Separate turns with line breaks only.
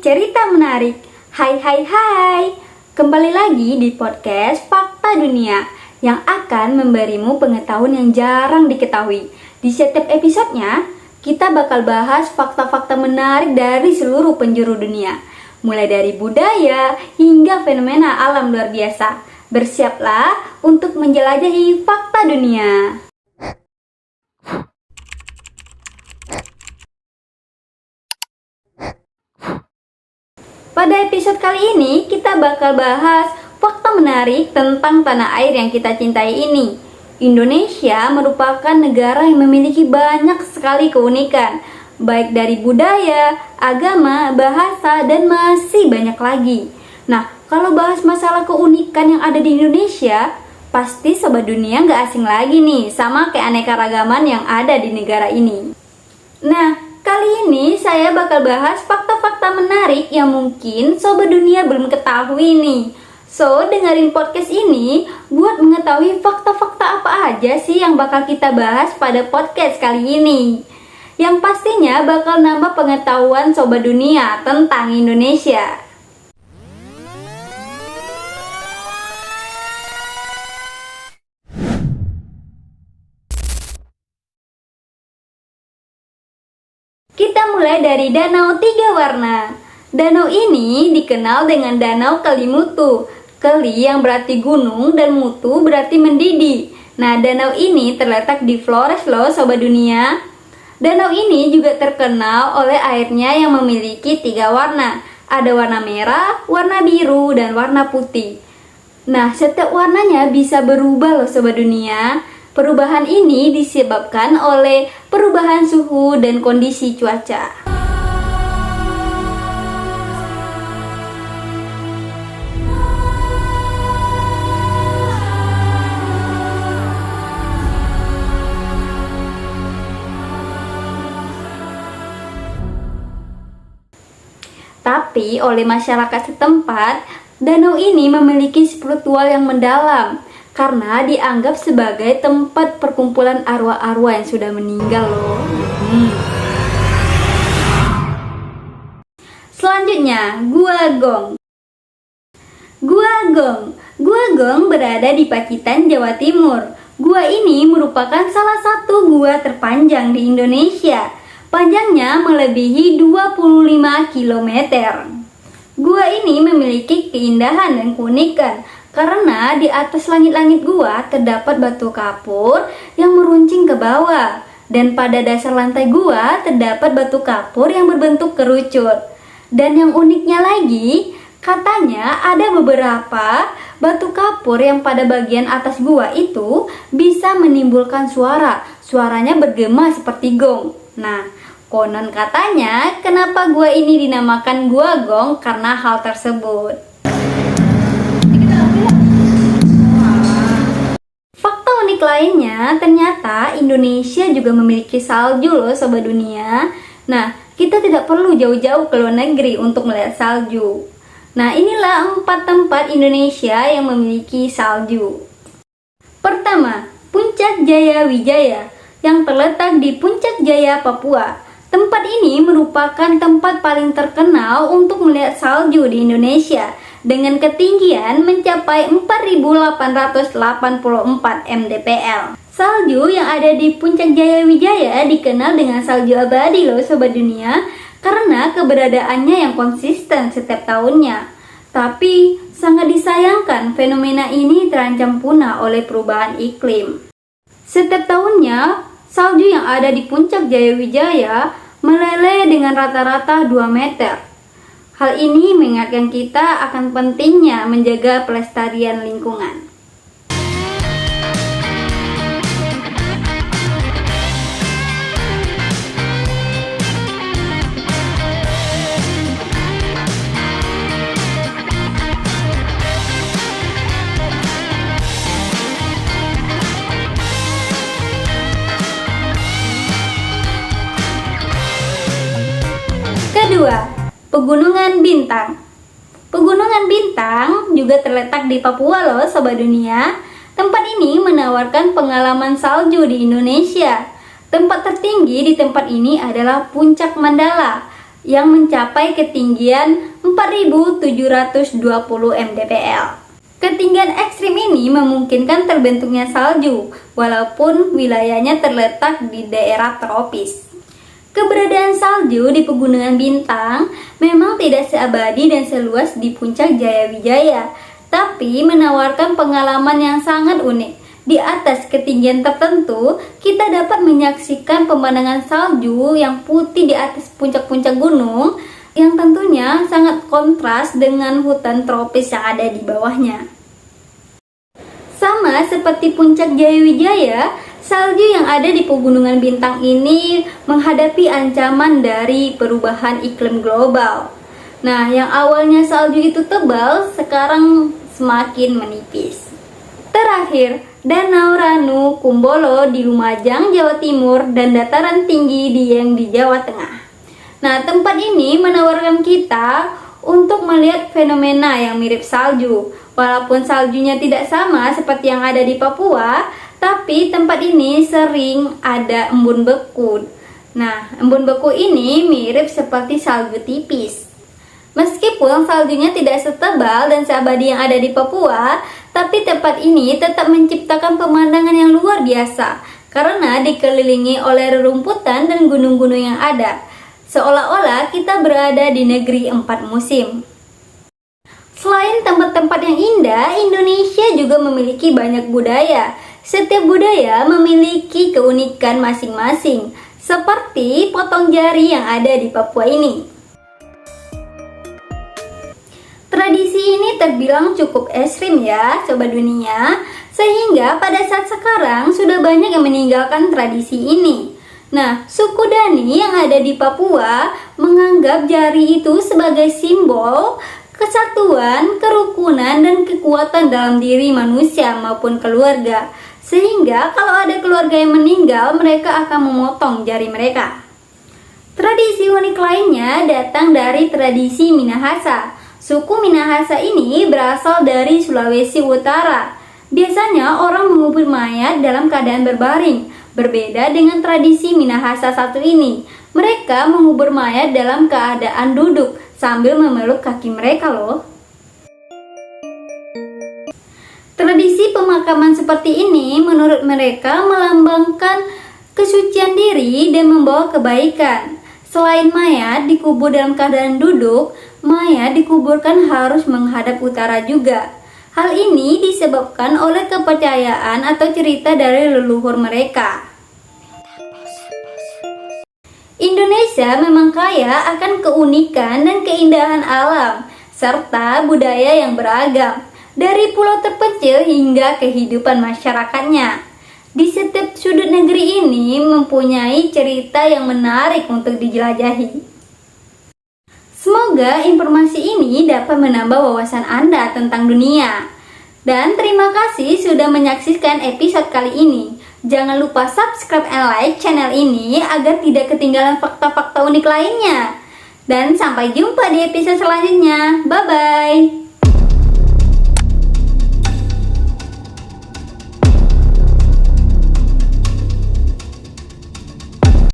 cerita menarik. Hai hai hai. Kembali lagi di podcast Fakta Dunia yang akan memberimu pengetahuan yang jarang diketahui. Di setiap episodenya, kita bakal bahas fakta-fakta menarik dari seluruh penjuru dunia. Mulai dari budaya hingga fenomena alam luar biasa. Bersiaplah untuk menjelajahi fakta dunia. Pada episode kali ini, kita bakal bahas fakta menarik tentang tanah air yang kita cintai ini. Indonesia merupakan negara yang memiliki banyak sekali keunikan, baik dari budaya, agama, bahasa, dan masih banyak lagi. Nah, kalau bahas masalah keunikan yang ada di Indonesia, pasti Sobat Dunia nggak asing lagi nih sama keanekaragaman yang ada di negara ini. Nah, kali ini saya bakal bahas fakta-fakta menarik yang mungkin Sobat Dunia belum ketahui nih. So, dengerin podcast ini buat mengetahui fakta-fakta apa aja sih yang bakal kita bahas pada podcast kali ini. Yang pastinya bakal nambah pengetahuan Sobat Dunia tentang Indonesia. Kita mulai dari Danau Tiga Warna. Danau ini dikenal dengan Danau Kelimutu. Keli yang berarti gunung dan mutu berarti mendidih. Nah, danau ini terletak di Flores loh Sobat Dunia. Danau ini juga terkenal oleh airnya yang memiliki 3 warna. Ada warna merah, warna biru, dan warna putih. Nah, setiap warnanya bisa berubah loh Sobat Dunia. Perubahan ini disebabkan oleh perubahan suhu dan kondisi cuaca. Tapi oleh masyarakat setempat, danau ini memiliki spiritual yang mendalam karena dianggap sebagai tempat perkumpulan arwah-arwah yang sudah meninggal loh. Selanjutnya, Gua Gong. Gua Gong. Gua Gong berada di Pacitan, Jawa Timur. Gua ini merupakan salah satu gua terpanjang di Indonesia. Panjangnya melebihi 25 km. Gua ini memiliki keindahan dan keunikan karena di atas langit-langit gua terdapat batu kapur yang meruncing ke bawah, dan pada dasar lantai gua terdapat batu kapur yang berbentuk kerucut. Dan yang uniknya lagi, katanya ada beberapa batu kapur yang pada bagian atas gua itu bisa menimbulkan suara. Suaranya bergema seperti gong. Nah, konon katanya kenapa gua ini dinamakan Gua Gong karena hal tersebut. Fakta unik lainnya, ternyata Indonesia juga memiliki salju loh Sobat Dunia. Nah, kita tidak perlu jauh-jauh ke luar negeri untuk melihat salju. Nah, inilah 4 tempat Indonesia yang memiliki salju. Pertama, Puncak Jaya Wijaya yang terletak di Puncak Jaya, Papua. Tempat ini merupakan tempat paling terkenal untuk melihat salju di Indonesia dengan ketinggian mencapai 4.884 mdpl. Salju yang ada di Puncak Jaya Wijaya dikenal dengan salju abadi loh Sobat Dunia karena keberadaannya yang konsisten setiap tahunnya. Tapi sangat disayangkan fenomena ini terancam punah oleh perubahan iklim. Setiap tahunnya, salju yang ada di Puncak Jaya Wijaya meleleh dengan rata-rata 2 meter. Hal ini mengingatkan kita akan pentingnya menjaga pelestarian lingkungan. Kedua, Pegunungan Bintang. Pegunungan Bintang juga terletak di Papua loh Sobat Dunia. Tempat ini menawarkan pengalaman salju di Indonesia. Tempat tertinggi di tempat ini adalah Puncak Mandala. yang mencapai ketinggian 4.720 mdpl. Ketinggian ekstrim ini memungkinkan terbentuknya salju, walaupun wilayahnya terletak di daerah tropis. Keberadaan salju di Pegunungan Bintang memang tidak seabadi dan seluas di Puncak Jayawijaya, tapi menawarkan pengalaman yang sangat unik. Di atas ketinggian tertentu, kita dapat menyaksikan pemandangan salju yang putih di atas puncak-puncak gunung, yang tentunya sangat kontras dengan hutan tropis yang ada di bawahnya. Sama seperti Puncak Jayawijaya, salju yang ada di Pegunungan Bintang ini menghadapi ancaman dari perubahan iklim global. Nah, yang awalnya salju itu tebal, sekarang semakin menipis. Terakhir, Danau Ranu Kumbolo di Lumajang, Jawa Timur, dan dataran tinggi Dieng di Jawa Tengah. Nah, tempat ini menawarkan kita untuk melihat fenomena yang mirip salju. Walaupun saljunya tidak sama seperti yang ada di Papua, tapi tempat ini sering ada embun beku. Nah, embun beku ini mirip seperti salju tipis. Meskipun saljunya tidak setebal dan seabadi yang ada di Papua, tapi tempat ini tetap menciptakan pemandangan yang luar biasa karena dikelilingi oleh rerumputan dan gunung-gunung yang ada. Seolah-olah kita berada di negeri 4 musim. Selain tempat-tempat yang indah, Indonesia juga memiliki banyak budaya. Setiap budaya memiliki keunikan masing-masing, seperti potong jari yang ada di Papua ini. Tradisi ini terbilang cukup ekstrim ya, Sobat Dunia, sehingga pada saat sekarang sudah banyak yang meninggalkan tradisi ini. Nah, suku Dani yang ada di Papua menganggap jari itu sebagai simbol kesatuan, kerukunan, dan kekuatan dalam diri manusia maupun keluarga. Sehingga kalau ada keluarga yang meninggal, mereka akan memotong jari mereka. Tradisi unik lainnya datang dari tradisi Minahasa. Suku Minahasa ini berasal dari Sulawesi Utara. Biasanya orang mengubur mayat dalam keadaan berbaring. Berbeda dengan tradisi Minahasa satu ini, mereka mengubur mayat dalam keadaan duduk sambil memeluk kaki mereka loh. Tradisi pemakaman seperti ini menurut mereka melambangkan kesucian diri dan membawa kebaikan. Selain mayat dikubur dalam keadaan duduk, mayat dikuburkan harus menghadap utara juga. Hal ini disebabkan oleh kepercayaan atau cerita dari leluhur mereka. Indonesia memang kaya akan keunikan dan keindahan alam, serta budaya yang beragam, dari pulau terpencil hingga kehidupan masyarakatnya. Di setiap sudut negeri ini mempunyai cerita yang menarik untuk dijelajahi. Semoga informasi ini dapat menambah wawasan Anda tentang dunia. Dan terima kasih sudah menyaksikan episode kali ini. Jangan lupa subscribe and like channel ini agar tidak ketinggalan fakta-fakta unik lainnya. Dan sampai jumpa di episode selanjutnya. Bye-bye.